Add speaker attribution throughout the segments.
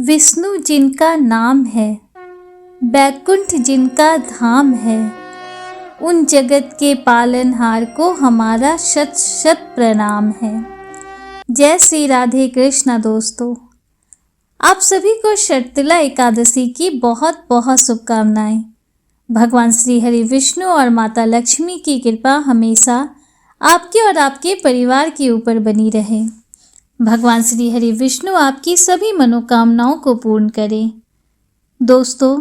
Speaker 1: विष्णु जिनका नाम है, बैकुंठ जिनका धाम है, उन जगत के पालनहार को हमारा शत शत प्रणाम है। जय श्री राधे कृष्णा। दोस्तों, आप सभी को शर्तिला एकादशी की बहुत बहुत शुभकामनाएं। भगवान श्री हरि विष्णु और माता लक्ष्मी की कृपा हमेशा आपके और आपके परिवार के ऊपर बनी रहे। भगवान श्री हरि विष्णु आपकी सभी मनोकामनाओं को पूर्ण करें। दोस्तों,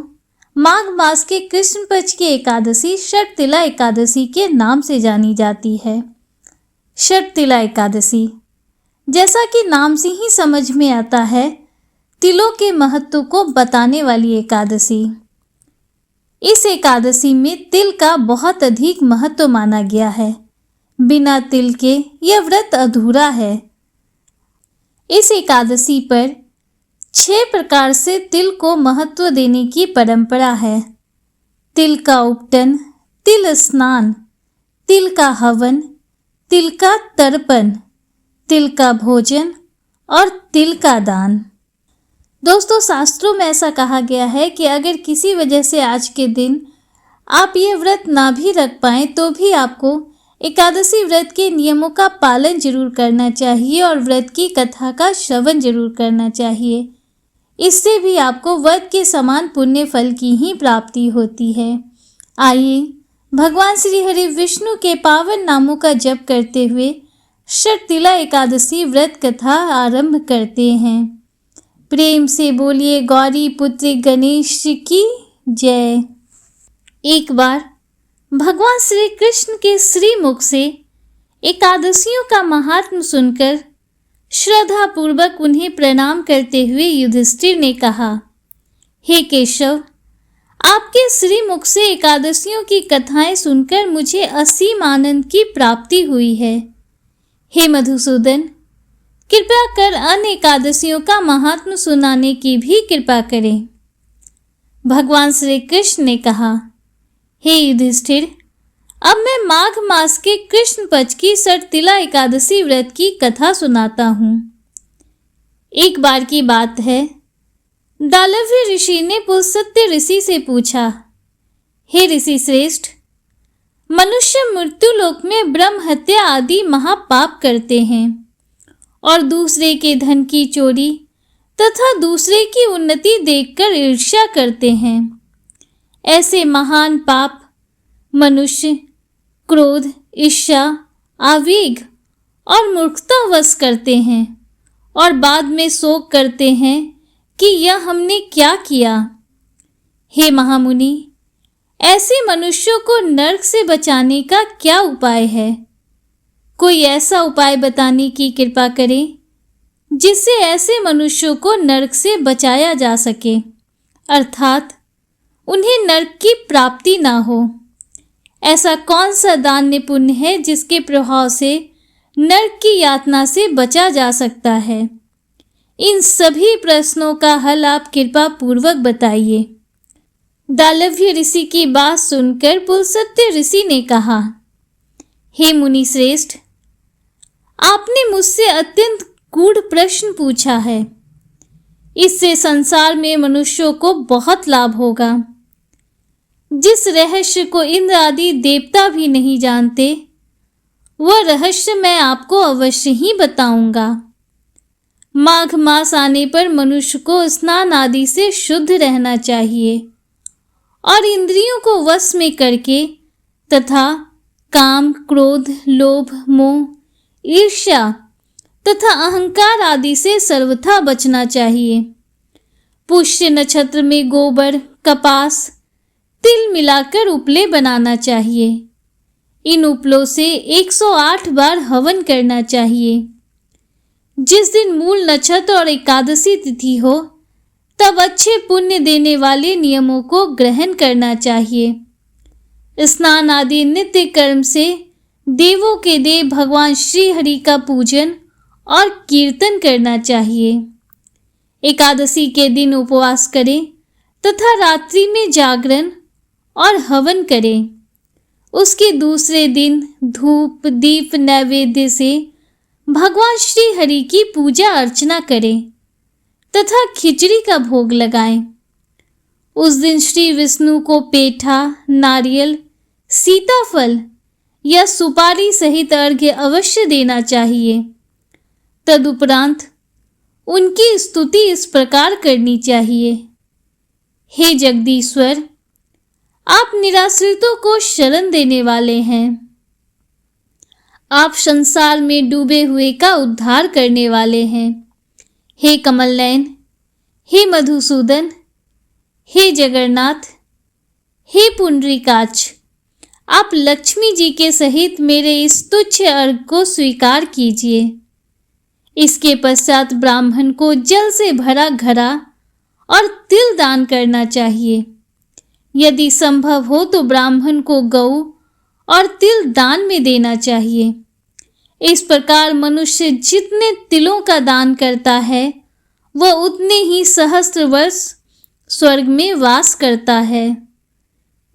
Speaker 1: माघ मास के कृष्ण पक्ष की एकादशी शर्तिला एकादशी के नाम से जानी जाती है। शर्तिला एकादशी, जैसा कि नाम से ही समझ में आता है, तिलों के महत्व को बताने वाली एकादशी। इस एकादशी में तिल का बहुत अधिक महत्व माना गया है। बिना तिल के यह व्रत अधूरा है। इस एकादशी पर 6 प्रकार से तिल को महत्व देने की परंपरा है। तिल का उपटन, तिल स्नान, तिल का हवन, तिल का तर्पण, तिल का भोजन और तिल का दान। दोस्तों, शास्त्रों में ऐसा कहा गया है कि अगर किसी वजह से आज के दिन आप ये व्रत ना भी रख पाएं तो भी आपको एकादशी व्रत के नियमों का पालन जरूर करना चाहिए और व्रत की कथा का श्रवण जरूर करना चाहिए। इससे भी आपको व्रत के समान पुण्य फल की ही प्राप्ति होती है। आइए भगवान श्री हरि विष्णु के पावन नामों का जप करते हुए शर्तिला एकादशी व्रत कथा आरंभ करते हैं। प्रेम से बोलिए गौरी पुत्र गणेश की जय। एक बार भगवान श्री कृष्ण के श्रीमुख से एकादशियों का महात्म सुनकर श्रद्धा पूर्वक उन्हें प्रणाम करते हुए युधिष्ठिर ने कहा, हे केशव, आपके श्रीमुख से एकादशियों की कथाएं सुनकर मुझे असीम आनंद की प्राप्ति हुई है। हे मधुसूदन, कृपया कर अन्य एकादशियों का महात्म सुनाने की भी कृपा करें। भगवान श्री कृष्ण ने कहा, हे युधिष्ठिर, अब मैं माघ मास के कृष्ण पक्ष की शर्तिला एकादशी व्रत की कथा सुनाता हूँ। एक बार की बात है, दालव्य ऋषि ने पुलस्त्य ऋषि से पूछा, हे ऋषि श्रेष्ठ, मनुष्य मृत्यु लोक में ब्रह्म हत्या आदि महापाप करते हैं और दूसरे के धन की चोरी तथा दूसरे की उन्नति देखकर ईर्ष्या करते हैं। ऐसे महान पाप मनुष्य क्रोध, ईर्ष्या, आवेग और मूर्खतावश करते हैं और बाद में शोक करते हैं कि यह हमने क्या किया। हे महामुनि, ऐसे मनुष्यों को नरक से बचाने का क्या उपाय है? कोई ऐसा उपाय बताने की कृपा करें जिससे ऐसे मनुष्यों को नरक से बचाया जा सके, अर्थात उन्हें नरक की प्राप्ति ना हो। ऐसा कौन सा दान पुण्य है जिसके प्रभाव से नरक की यातना से बचा जा सकता है? इन सभी प्रश्नों का हल आप कृपा पूर्वक बताइए। दालव्य ऋषि की बात सुनकर पुलस्त्य ऋषि ने कहा, हे मुनि श्रेष्ठ, आपने मुझसे अत्यंत गूढ़ प्रश्न पूछा है। इससे संसार में मनुष्यों को बहुत लाभ होगा। जिस रहस्य को इंद्र आदि देवता भी नहीं जानते, वह रहस्य मैं आपको अवश्य ही बताऊंगा। माघ मास आने पर मनुष्य को स्नान आदि से शुद्ध रहना चाहिए और इंद्रियों को वश में करके तथा काम, क्रोध, लोभ, मोह, ईर्ष्या तथा अहंकार आदि से सर्वथा बचना चाहिए। पुष्य नक्षत्र में गोबर, कपास, तिल मिलाकर उपले बनाना चाहिए। इन उपलों से 108 बार हवन करना चाहिए। जिस दिन मूल नक्षत्र और एकादशी तिथि हो, तब अच्छे पुण्य देने वाले नियमों को ग्रहण करना चाहिए। स्नान आदि नित्य कर्म से देवों के देव भगवान श्री हरि का पूजन और कीर्तन करना चाहिए। एकादशी के दिन उपवास करें तथा रात्रि में जागरण और हवन करें। उसके दूसरे दिन धूप दीप नैवेद्य से भगवान श्री हरि की पूजा अर्चना करें तथा खिचड़ी का भोग लगाएं। उस दिन श्री विष्णु को पेठा, नारियल, सीताफल या सुपारी सहित अर्घ्य अवश्य देना चाहिए। तदुपरांत उनकी स्तुति इस प्रकार करनी चाहिए। हे जगदीश्वर, आप निराश्रितों को शरण देने वाले हैं। आप संसार में डूबे हुए का उद्धार करने वाले हैं। हे कमल नयन, हे मधुसूदन, हे जगन्नाथ, हे पुंडरीकाक्ष, आप लक्ष्मी जी के सहित मेरे इस तुच्छ अर्घ को स्वीकार कीजिए। इसके पश्चात ब्राह्मण को जल से भरा घड़ा और तिल दान करना चाहिए। यदि संभव हो तो ब्राह्मण को गौ और तिल दान में देना चाहिए। इस प्रकार मनुष्य जितने तिलों का दान करता है वह उतने ही सहस्त्र वर्ष स्वर्ग में वास करता है।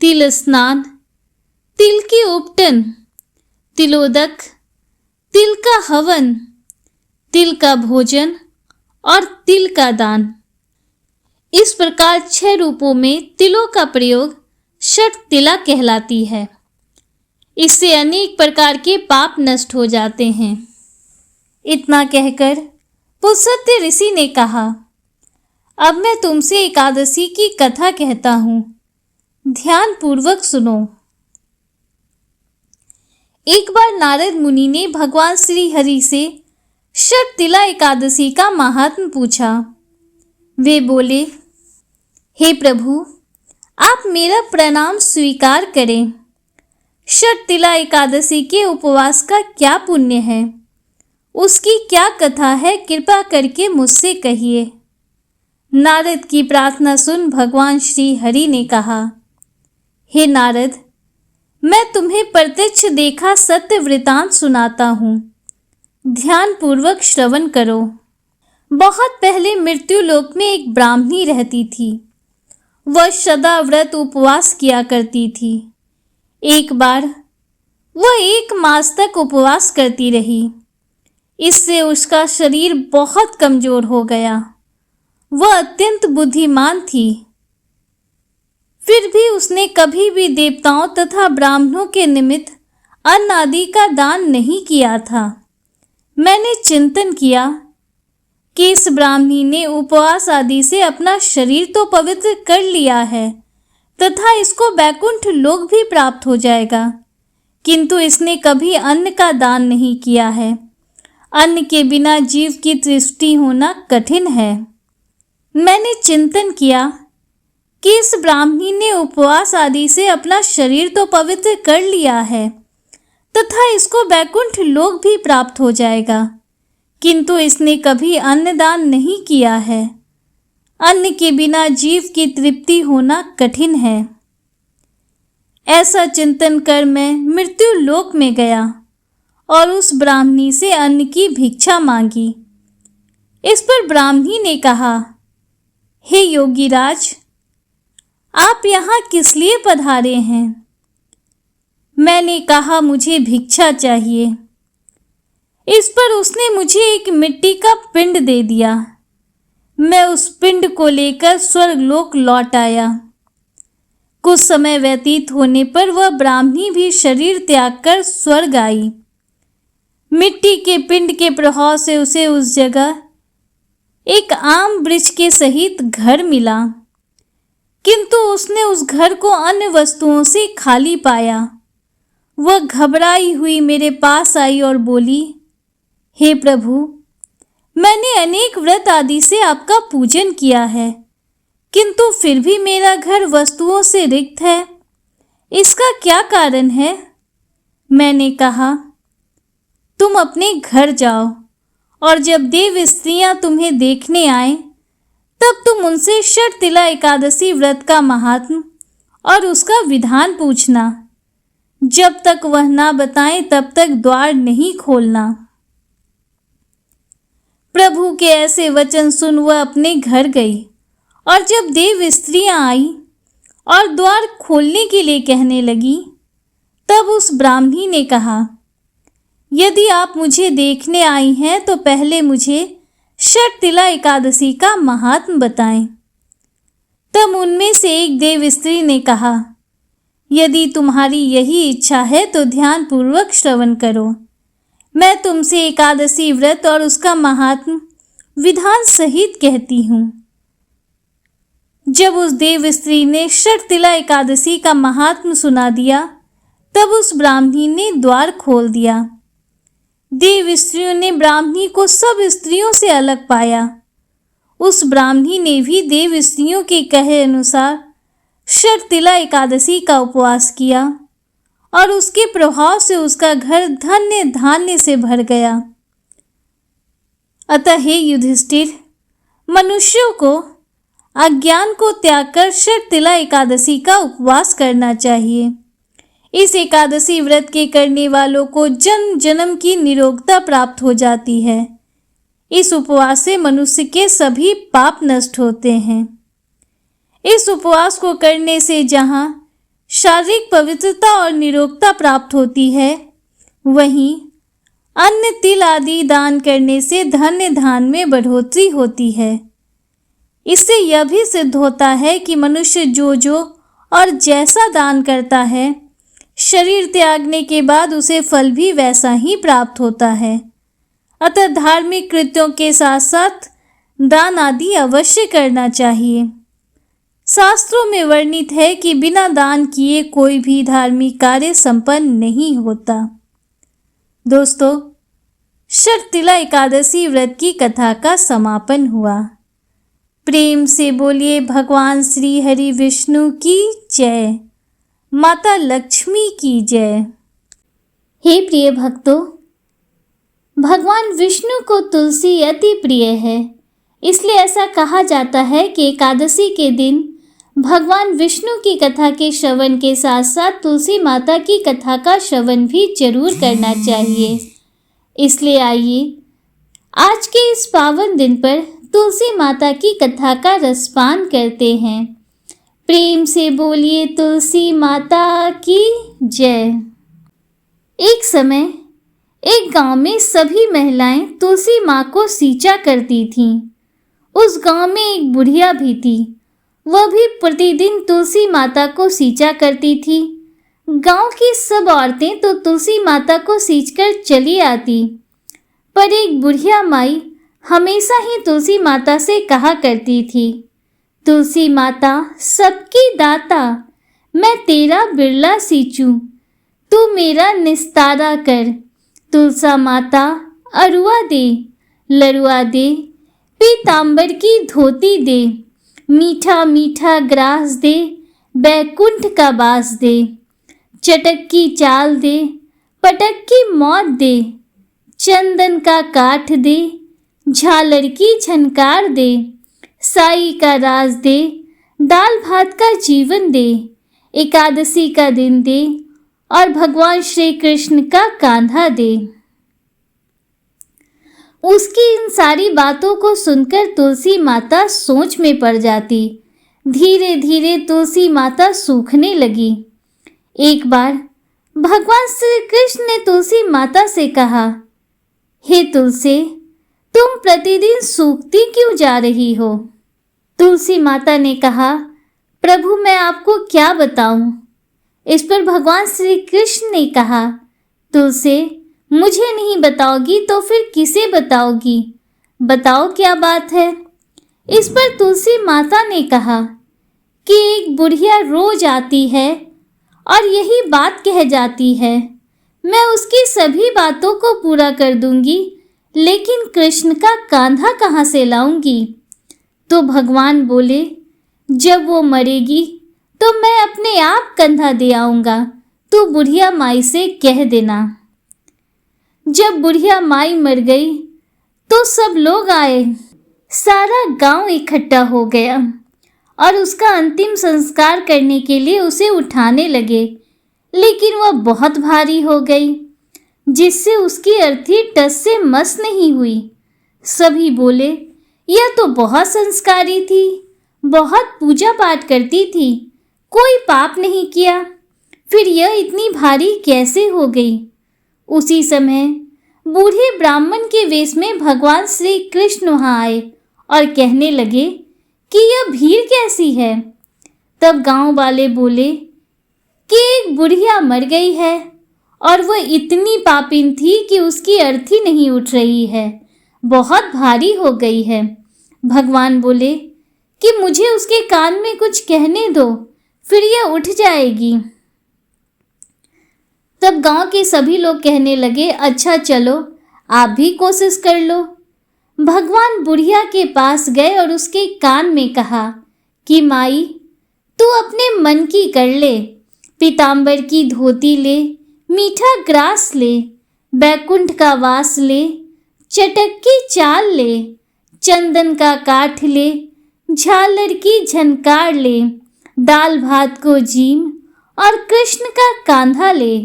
Speaker 1: तिल स्नान, तिल की उपटन, तिलोदक, तिल का हवन, तिल का भोजन और तिल का दान, इस प्रकार 6 रूपों में तिलों का प्रयोग षट तिला कहलाती है। इससे अनेक प्रकार के पाप नष्ट हो जाते हैं। इतना कहकर पुलस्त्य ऋषि ने कहा, अब मैं तुमसे एकादशी की कथा कहता हूँ, ध्यान पूर्वक सुनो। एक बार नारद मुनि ने भगवान श्री हरि से षट तिला एकादशी का महात्म्य पूछा। वे बोले, हे प्रभु, आप मेरा प्रणाम स्वीकार करें। षट तिला एकादशी के उपवास का क्या पुण्य है, उसकी क्या कथा है, कृपा करके मुझसे कहिए। नारद की प्रार्थना सुन भगवान श्री हरि ने कहा, हे नारद, मैं तुम्हें प्रत्यक्ष देखा सत्य वृतांत सुनाता हूँ, ध्यान पूर्वक श्रवण करो। बहुत पहले मृत्यु लोक में एक ब्राह्मणी रहती थी। वह सदा व्रत उपवास किया करती थी। एक बार वह 1 मास तक उपवास करती रही। इससे उसका शरीर बहुत कमजोर हो गया। वह अत्यंत बुद्धिमान थी। फिर भी उसने कभी भी देवताओं तथा ब्राह्मणों के निमित्त अन्न आदि का दान नहीं किया था। मैंने चिंतन किया कि इस ब्राह्मणी ने उपवास आदि से अपना शरीर तो पवित्र कर लिया है तथा इसको वैकुंठ लोक भी प्राप्त हो जाएगा, किंतु इसने कभी अन्न का दान नहीं किया है। अन्न के बिना जीव की तृष्टि होना कठिन है। मैंने चिंतन किया कि इस ब्राह्मणी ने उपवास आदि से अपना शरीर तो पवित्र कर लिया है तथा इसको वैकुंठ लोक भी प्राप्त हो जाएगा, किंतु इसने कभी अन्नदान नहीं किया है। अन्न के बिना जीव की तृप्ति होना कठिन है। ऐसा चिंतन कर मैं मृत्यु लोक में गया और उस ब्राह्मणी से अन्न की भिक्षा मांगी। इस पर ब्राह्मणी ने कहा, हे योगीराज, आप यहाँ किस लिए पधारे हैं? मैंने कहा, मुझे भिक्षा चाहिए। इस पर उसने मुझे एक मिट्टी का पिंड दे दिया। मैं उस पिंड को लेकर स्वर्गलोक लौट आया। कुछ समय व्यतीत होने पर वह ब्राह्मणी भी शरीर त्याग कर स्वर्ग आई। मिट्टी के पिंड के प्रभाव से उसे उस जगह एक आम वृक्ष के सहित घर मिला, किंतु उसने उस घर को अन्य वस्तुओं से खाली पाया। वह घबराई हुई मेरे पास आई और बोली, हे प्रभु, मैंने अनेक व्रत आदि से आपका पूजन किया है, किंतु फिर भी मेरा घर वस्तुओं से रिक्त है। इसका क्या कारण है? मैंने कहा, तुम अपने घर जाओ और जब देव स्त्रियां तुम्हें देखने आए तब तुम उनसे षट तिला एकादशी व्रत का महात्म्य और उसका विधान पूछना। जब तक वह ना बताएं तब तक द्वार नहीं खोलना। प्रभु के ऐसे वचन सुन वह अपने घर गई और जब देव स्त्रियां आई और द्वार खोलने के लिए कहने लगी, तब उस ब्राह्मणी ने कहा, यदि आप मुझे देखने आई हैं तो पहले मुझे षटतिला एकादशी का महात्म बताएं। तब उनमें से एक देव स्त्री ने कहा, यदि तुम्हारी यही इच्छा है तो ध्यान पूर्वक श्रवण करो। मैं तुमसे एकादशी व्रत और उसका महात्म विधान सहित कहती हूँ। जब उस देव स्त्री ने षटतिला एकादशी का महात्म सुना दिया, तब उस ब्राह्मणी ने द्वार खोल दिया। देव स्त्रियों ने ब्राह्मणी को सब स्त्रियों से अलग पाया। उस ब्राह्मणी ने भी देव स्त्रियों के कहे अनुसार षटतिला एकादशी का उपवास किया और उसके प्रभाव से उसका घर धन्य धान्य से भर गया। अतः हे युधिष्ठिर, मनुष्यों को अज्ञान को त्याग कर षटतिला एकादशी का उपवास करना चाहिए। इस एकादशी व्रत के करने वालों को जन्म जन्म की निरोगता प्राप्त हो जाती है। इस उपवास से मनुष्य के सभी पाप नष्ट होते हैं। इस उपवास को करने से जहाँ शारीरिक पवित्रता और निरोगता प्राप्त होती है, वहीं अन्न तिल आदि दान करने से धन्य धान में बढ़ोतरी होती है। इससे यह भी सिद्ध होता है कि मनुष्य जो और जैसा दान करता है, शरीर त्यागने के बाद उसे फल भी वैसा ही प्राप्त होता है। अतः धार्मिक कृत्यों के साथ साथ दान आदि अवश्य करना चाहिए। शास्त्रों में वर्णित है कि बिना दान किए कोई भी धार्मिक कार्य संपन्न नहीं होता। दोस्तों, षटतिला एकादशी व्रत की कथा का समापन हुआ। प्रेम से बोलिए भगवान श्री हरि विष्णु की जय, माता लक्ष्मी की जय। हे प्रिय भक्तों, भगवान विष्णु को तुलसी अति प्रिय है। इसलिए ऐसा कहा जाता है कि एकादशी के दिन भगवान विष्णु की कथा के श्रवण के साथ साथ तुलसी माता की कथा का श्रवण भी जरूर करना चाहिए। इसलिए आइए आज के इस पावन दिन पर तुलसी माता की कथा का रसपान करते हैं। प्रेम से बोलिए तुलसी माता की जय। एक समय एक गांव में सभी महिलाएं तुलसी माँ को सींचा करती थीं। उस गांव में एक बुढ़िया भी थी। वह भी प्रतिदिन तुलसी माता को सींचा करती थी। गांव की सब औरतें तो तुलसी माता को सींचकर चली आती, पर एक बुढ़िया माई हमेशा ही तुलसी माता से कहा करती थी, तुलसी माता सबकी दाता, मैं तेरा बिरला सींचूं, तू मेरा निस्तारा कर। तुलसा माता अरुआ दे, लरुआ दे, पीतांबर की धोती दे, मीठा मीठा ग्रास दे, बैकुंठ का बास दे, चटक की चाल दे, पटक की मौत दे, चंदन का काठ दे, झालर की झनकार दे, साई का राज दे, दाल भात का जीवन दे, एकादशी का दिन दे और भगवान श्री कृष्ण का कांधा दे। उसकी इन सारी बातों को सुनकर तुलसी माता सोच में पड़ जाती। धीरे धीरे तुलसी माता सूखने लगी। एक बार भगवान श्री कृष्ण ने तुलसी माता से कहा, हे तुलसी, तुम प्रतिदिन सूखती क्यों जा रही हो? तुलसी माता ने कहा, प्रभु मैं आपको क्या बताऊं? इस पर भगवान श्री कृष्ण ने कहा, तुलसी मुझे नहीं बताओगी तो फिर किसे बताओगी? बताओ क्या बात है? इस पर तुलसी माता ने कहा कि एक बुढ़िया रोज आती है और यही बात कह जाती है, मैं उसकी सभी बातों को पूरा कर दूंगी, लेकिन कृष्ण का कांधा कहाँ से लाऊंगी? तो भगवान बोले, जब वो मरेगी तो मैं अपने आप कंधा दे आऊंगा, तू बुढ़िया माई से कह देना। जब बुढ़िया माई मर गई तो सब लोग आए, सारा गांव इकट्ठा हो गया और उसका अंतिम संस्कार करने के लिए उसे उठाने लगे, लेकिन वह बहुत भारी हो गई, जिससे उसकी अर्थी टस से मस नहीं हुई। सभी बोले, यह तो बहुत संस्कारी थी, बहुत पूजा पाठ करती थी, कोई पाप नहीं किया, फिर यह इतनी भारी कैसे हो गई? उसी समय बूढ़े ब्राह्मण के वेश में भगवान श्री कृष्ण वहां आए और कहने लगे कि यह भीड़ कैसी है। तब गांव वाले बोले कि एक बुढ़िया मर गई है और वह इतनी पापिन थी कि उसकी अर्थी नहीं उठ रही है, बहुत भारी हो गई है। भगवान बोले कि मुझे उसके कान में कुछ कहने दो, फिर यह उठ जाएगी। तब गांव के सभी लोग कहने लगे, अच्छा चलो आप भी कोशिश कर लो। भगवान बुढ़िया के पास गए और उसके कान में कहा कि माई, तू अपने मन की कर ले, पीतांबर की धोती ले, मीठा ग्रास ले, बैकुंठ का वास ले, चटक की चाल ले, चंदन का काठ ले, झालर की झनकार ले, दाल भात को जीम और कृष्ण का कांधा ले।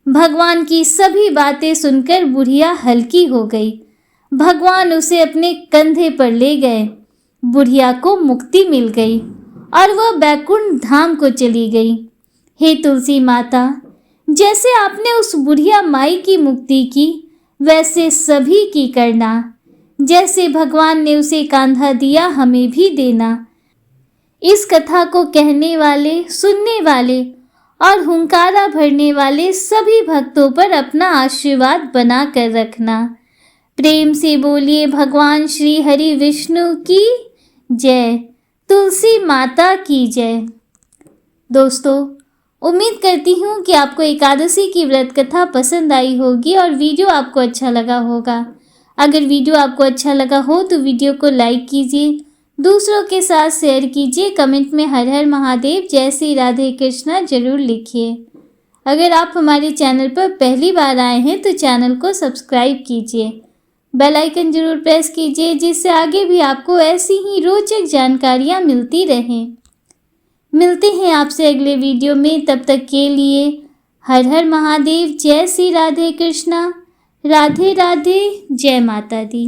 Speaker 1: भगवान की सभी बातें सुनकर बुढ़िया हल्की हो गई। भगवान उसे अपने कंधे पर ले गए। बुढ़िया को मुक्ति मिल गई और वह बैकुंठ धाम को चली गई। हे तुलसी माता, जैसे आपने उस बुढ़िया माई की मुक्ति की, वैसे सभी की करना। जैसे भगवान ने उसे कांधा दिया, हमें भी देना। इस कथा को कहने वाले, सुनने वाले और हुंकारा भरने वाले सभी भक्तों पर अपना आशीर्वाद बना कर रखना। प्रेम से बोलिए भगवान श्री हरि विष्णु की जय, तुलसी माता की जय। दोस्तों, उम्मीद करती हूँ कि आपको एकादशी की व्रत कथा पसंद आई होगी और वीडियो आपको अच्छा लगा होगा। अगर वीडियो आपको अच्छा लगा हो तो वीडियो को लाइक कीजिए, दूसरों के साथ शेयर कीजिए, कमेंट में हर हर महादेव, जय श्री राधे कृष्णा जरूर लिखिए। अगर आप हमारे चैनल पर पहली बार आए हैं तो चैनल को सब्सक्राइब कीजिए, बेल आइकन जरूर प्रेस कीजिए, जिससे आगे भी आपको ऐसी ही रोचक जानकारियाँ मिलती रहें। मिलते हैं आपसे अगले वीडियो में, तब तक के लिए हर हर महादेव, जय श्री राधे कृष्णा, राधे राधे, जय माता दी।